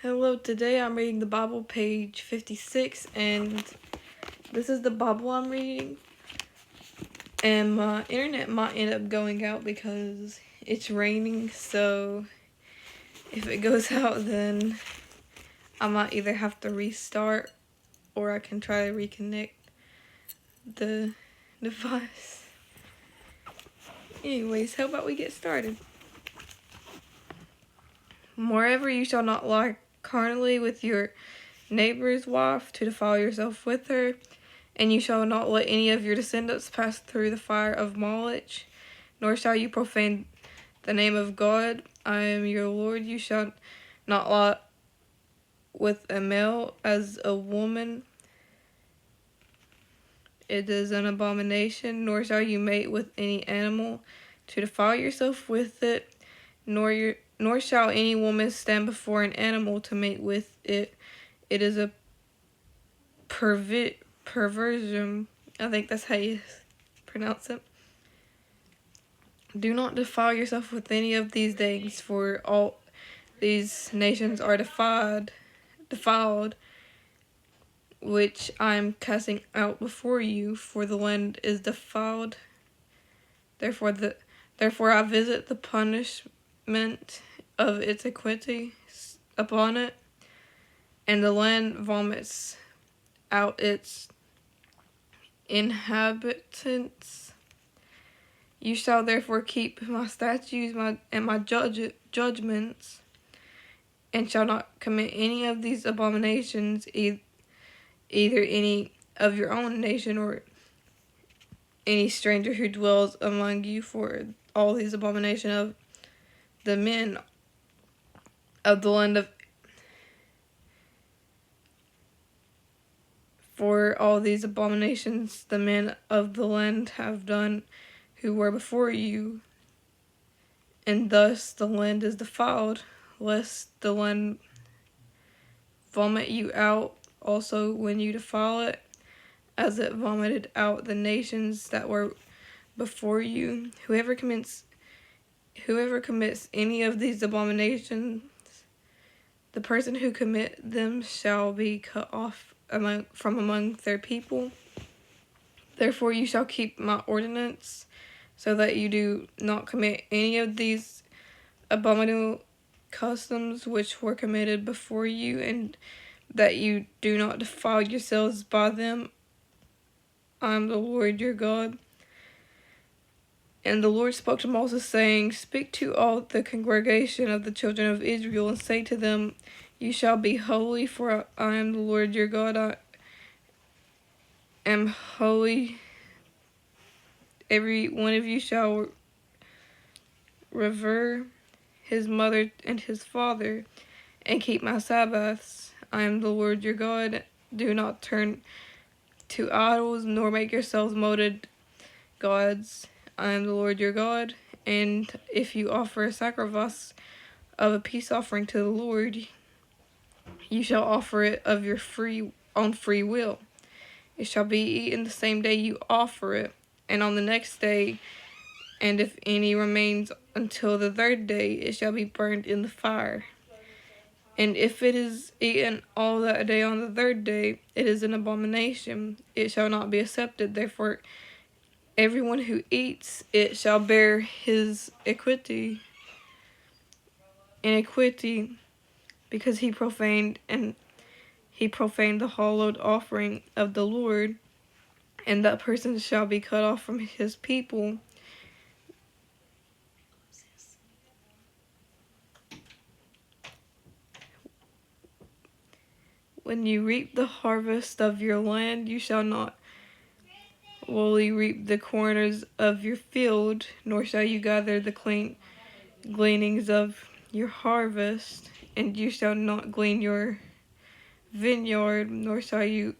Hello, today I'm reading the Bible, page 56, and this is the Bible I'm reading. And my internet might end up going out because it's raining, so if it goes out, then I might either have to restart or I can try to reconnect the device. Anyways, how about we get started? Moreover, you shall not lie carnally with your neighbor's wife to defile yourself with her. And you shall not let any of your descendants pass through the fire of Moloch, nor shall you profane the name of God. I am your Lord. You shall not lie with a male as a woman. It is an abomination. Nor shall you mate with any animal to defile yourself with it, nor shall any woman stand before an animal to mate with it. It is a perversion. I think that's how you pronounce it. Do not defile yourself with any of these things, for all these nations are defiled, which I am casting out before you, for the land is defiled. Therefore I visit the punishment of its iniquity upon it, and the land vomits out its inhabitants. You shall therefore keep my statutes and my judgments, and shall not commit any of these abominations, either any of your own nation or any stranger who dwells among you, for all these abominations of the men of the land of for all these abominations the men of the land have done who were before you, and thus the land is defiled, lest the land vomit you out also when you defile it, as it vomited out the nations that were before you. Whoever commits any of these abominations, the person who commit them shall be cut off from among their people. Therefore you shall keep my ordinance, so that you do not commit any of these abominable customs which were committed before you, and that you do not defile yourselves by them. I am the Lord your God. And the Lord spoke to Moses, saying, Speak to all the congregation of the children of Israel, and say to them, You shall be holy, for I am the Lord your God. I am holy. Every one of you shall revere his mother and his father, and keep my Sabbaths. I am the Lord your God. Do not turn to idols, nor make yourselves molded gods. I am the Lord your God. And if you offer a sacrifice of a peace offering to the Lord, you shall offer it of your own free will. It shall be eaten the same day you offer it, and on the next day, and if any remains until the third day, it shall be burned in the fire. And if it is eaten all that day on the third day, it is an abomination. It shall not be accepted. Therefore, everyone who eats it shall bear his iniquity, because he profaned the hallowed offering of the Lord, and that person shall be cut off from his people. When you reap the harvest of your land, you shall not wholly reap the corners of your field, nor shall you gather the gleanings of your harvest, and you shall not glean your vineyard, nor shall you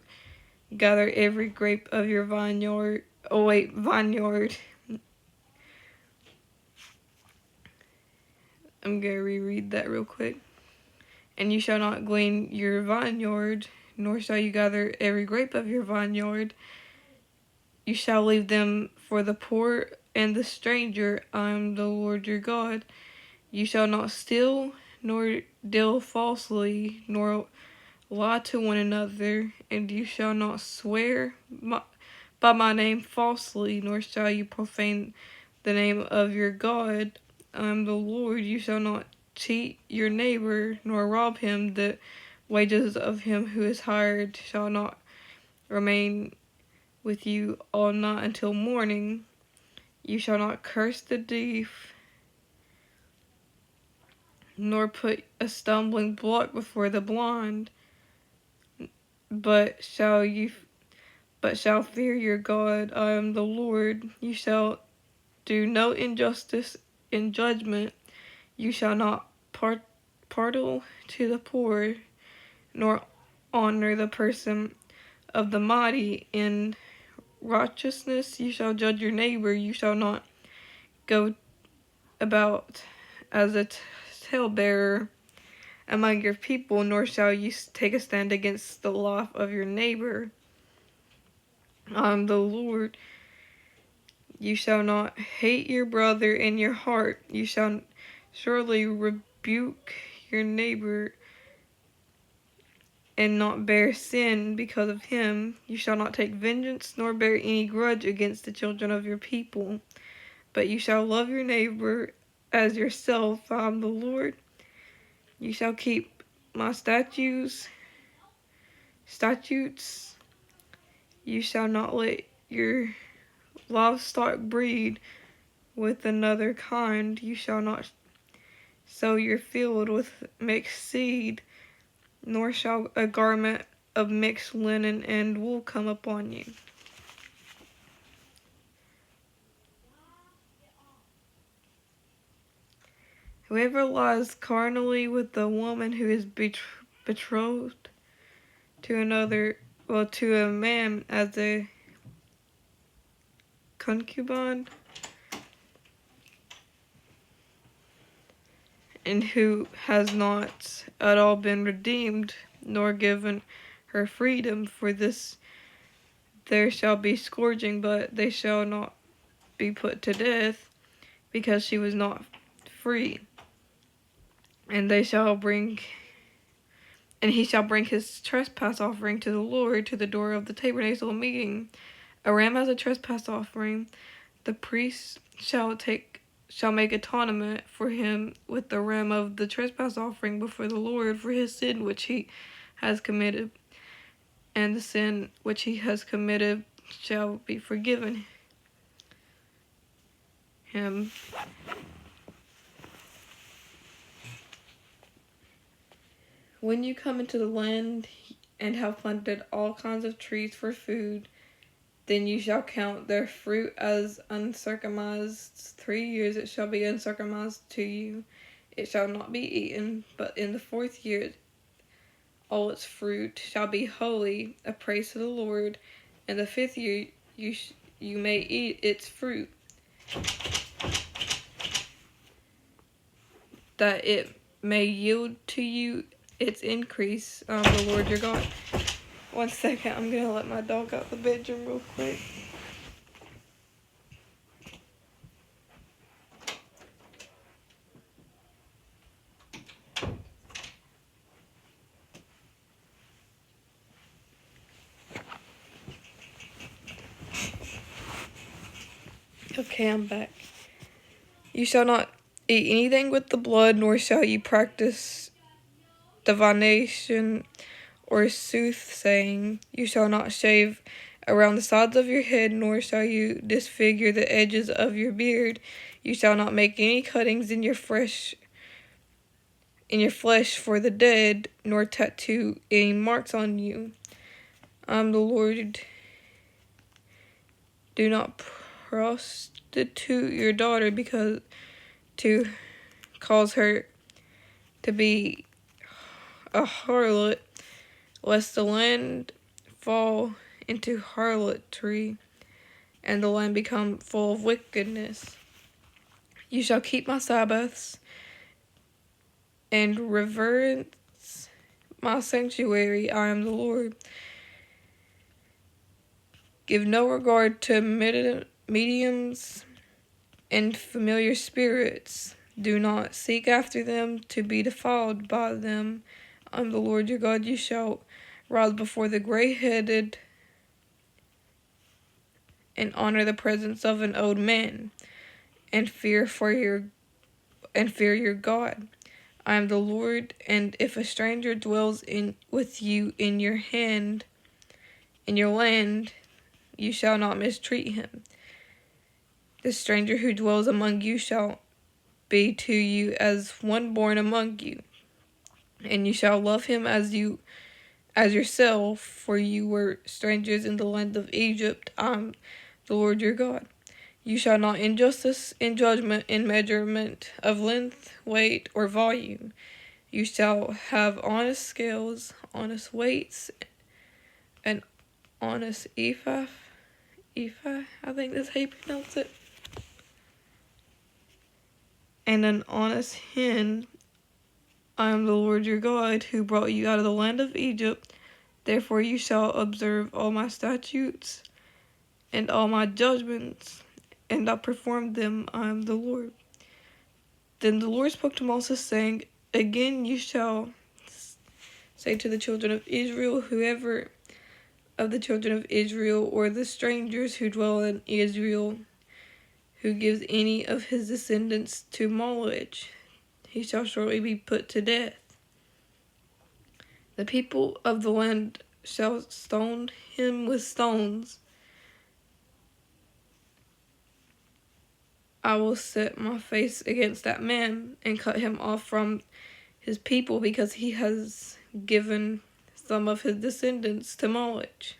gather every grape of your vineyard. I'm going to reread that real quick. And you shall not glean your vineyard, nor shall you gather every grape of your vineyard. You shall leave them for the poor and the stranger. I am the Lord your God. You shall not steal, nor deal falsely, nor lie to one another, and you shall not swear by my name falsely, nor shall you profane the name of your God. I am the Lord. You shall not cheat your neighbor, nor rob him. The wages of him who is hired shall not remain with you all night until morning. You shall not curse the deaf, nor put a stumbling block before the blind, but shall fear your God. I am the Lord. You shall do no injustice in judgment. You shall not parttle to the poor, nor honor the person of the mighty. In righteousness you shall judge your neighbor. You shall not go about as a talebearer among your people, nor shall you take a stand against the life of your neighbor. I am the Lord. You shall not hate your brother in your heart. You shall surely rebuke your neighbor and not bear sin because of him. You shall not take vengeance nor bear any grudge against the children of your people, but you shall love your neighbor as yourself. I am the Lord. You shall keep my statutes. You shall not let your livestock breed with another kind. You shall not sow your field with mixed seed, nor shall a garment of mixed linen and wool come upon you. Whoever lies carnally with a woman who is betrothed to another, to a man as a concubine, and who has not at all been redeemed, nor given her freedom, for this there shall be scourging, but they shall not be put to death, because she was not free. And he shall bring his trespass offering to the Lord to the door of the tabernacle meeting, a ram as a trespass offering. The priest shall make atonement for him with the ram of the trespass offering before the Lord for his sin which he has committed, and the sin which he has committed shall be forgiven him. When you come into the land and have planted all kinds of trees for food, then you shall count their fruit as uncircumcised. 3 years it shall be uncircumcised to you. It shall not be eaten, but in the 4th year all its fruit shall be holy, a praise to the Lord. In the 5th year you may eat its fruit, that it may yield to you its increase. The Lord your God. 1 second, I'm gonna let my dog out the bedroom real quick. Okay, I'm back. You shall not eat anything with the blood, nor shall you practice divination or soothsaying. You shall not shave around the sides of your head, nor shall you disfigure the edges of your beard. You shall not make any cuttings in your flesh for the dead, nor tattoo any marks on you. I am the Lord. Do not prostitute your daughter to cause her to be a harlot, lest the land fall into harlotry, and the land become full of wickedness. You shall keep my Sabbaths, and reverence my sanctuary. I am the Lord. Give no regard to mediums and familiar spirits. Do not seek after them to be defiled by them. I am the Lord your God. You shall rise before the gray-headed and honor the presence of an old man, and fear your God. I am the Lord, and if a stranger dwells with you in your land, you shall not mistreat him. The stranger who dwells among you shall be to you as one born among you, and you shall love him as yourself, for you were strangers in the land of Egypt. I am the Lord your God. You shall not injustice in judgment in measurement of length, weight, or volume. You shall have honest scales, honest weights, an honest ephah, I think that's how you pronounce it, and an honest hin. I am the Lord your God, who brought you out of the land of Egypt. Therefore you shall observe all my statutes and all my judgments, and not perform them. I am the Lord. Then the Lord spoke to Moses, saying, Again you shall say to the children of Israel, whoever of the children of Israel, or the strangers who dwell in Israel, who gives any of his descendants to Moloch, he shall surely be put to death. The people of the land shall stone him with stones. I will set my face against that man and cut him off from his people, because he has given some of his descendants to Moloch,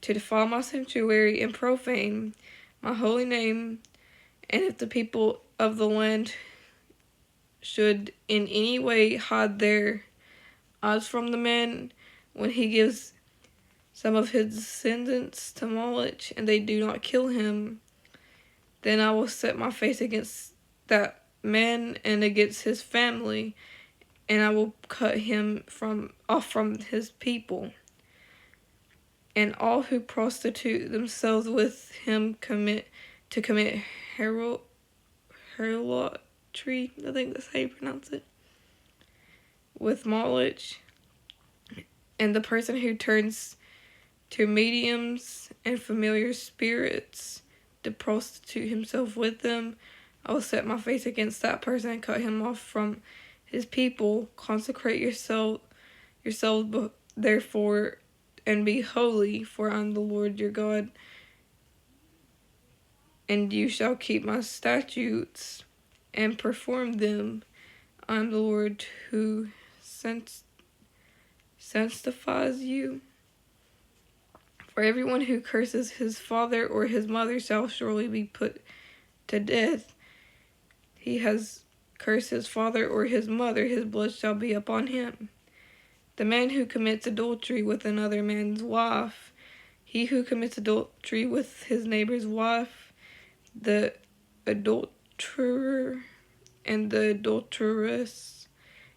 to defile my sanctuary and profane my holy name. And if the people of the land should in any way hide their eyes from the man when he gives some of his descendants to Moloch, and they do not kill him, then I will set my face against that man and against his family, and I will cut him off from his people. And all who prostitute themselves with him commit harlotry. I think that's how you pronounce it. With Moloch, and the person who turns to mediums and familiar spirits to prostitute himself with them, I will set my face against that person and cut him off from his people. Consecrate yourselves therefore, and be holy, for I am the Lord your God. And you shall keep my statutes and perform them. I am the Lord who sanctifies you. For everyone who curses his father or his mother shall surely be put to death. He has cursed his father or his mother, his blood shall be upon him. The man who commits adultery with another man's wife, he who commits adultery with his neighbor's wife, the adulterer and the adulteress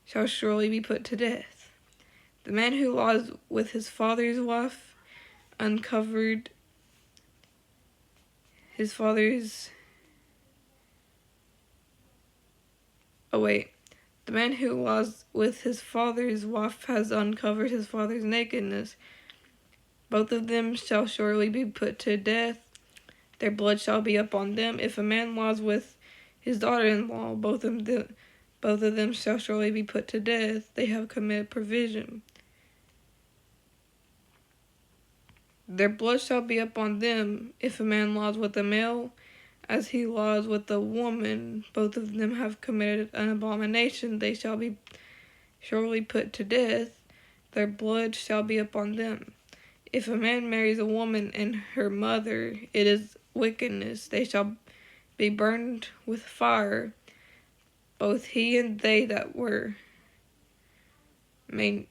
shall surely be put to death. The man who lies with his father's wife, uncovered his father's... The man who lies with his father's wife has uncovered his father's nakedness. Both of them shall surely be put to death. Their blood shall be upon them. If a man lies with his daughter-in-law, both of them shall surely be put to death. They have committed perversion. Their blood shall be upon them. If a man lies with a male, as he lies with a woman, both of them have committed an abomination. They shall be surely put to death. Their blood shall be upon them. If a man marries a woman and her mother, it is wickedness. They shall be burned with fire, both he and they that were may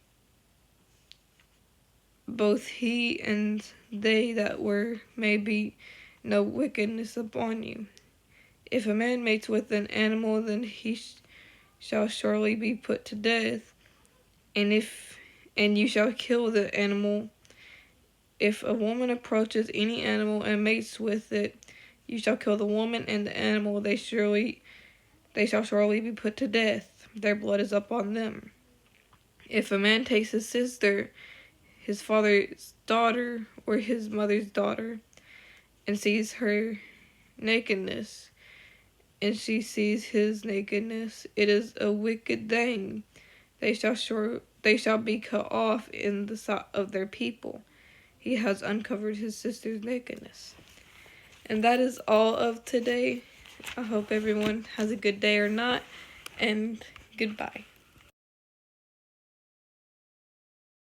be no wickedness upon you. If a man mates with an animal, then he shall surely be put to death, and you shall kill the animal. If a woman approaches any animal and mates with it, you shall kill the woman and the animal. They they shall surely be put to death. Their blood is up on them. If a man takes his sister, his father's daughter, or his mother's daughter, and sees her nakedness, and she sees his nakedness, it is a wicked thing. They shall be cut off in the sight of their people. He has uncovered his sister's nakedness. And that is all of today. I hope everyone has a good day or not, and goodbye.